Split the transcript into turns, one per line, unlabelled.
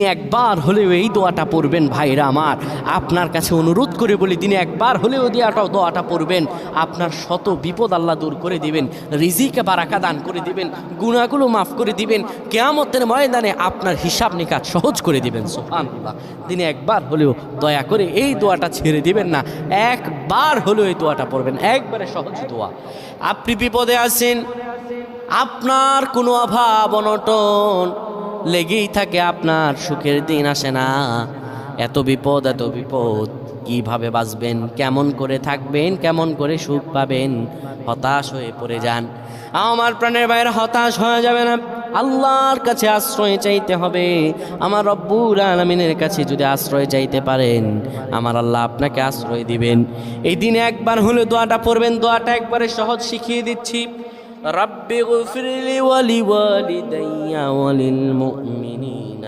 একবার হলেও এই দোয়াটা পড়বেন ভাইরা আমার। আপনার কাছে অনুরোধ করে বলি, দিনে একবার হলেও দোয়াটা পড়বেন, আপনার শত বিপদ আল্লাহ দূর করে দিবেন, রিজিকে বারাকা দান করে দিবেন, গুনাহগুলো মাফ করে দিবেন, কিয়ামতের ময়দানে আপনার হিসাব নিকাশ সহজ করে দিবেন। সুবহানাল্লাহ। দিনে একবার হলেও দয়া করে এই দোয়াটা ছেড়ে দিবেন না, একবার হলেও এই দোয়াটা পড়বেন, একবারে সহজ দোয়া। আপনি বিপদে আছেন, আপনার কোনো অভাব অনটন লেগেই থাকে, আপনার সুখের দিন আসে না, এত বিপদ কিভাবে বাঁচবেন, কেমন করে থাকবেন, কেমন করে সুখ পাবেন, হতাশ হয়ে পড়ে যান। আমার প্রাণের বাইরে হতাশ হয়ে যাবে না, আল্লাহর কাছে আশ্রয় চাইতে হবে। আমার রব্বুল আলামিনের কাছে যদি আশ্রয় চাইতে পারেন, আমার আল্লাহ আপনাকে আশ্রয় দিবেন। এই দিনে একবার হলে দোয়াটা পড়বেন, দোয়াটা একবারে সহজ শিখিয়ে দিচ্ছি। رب اغفر لي ولوالدي وللمؤمنين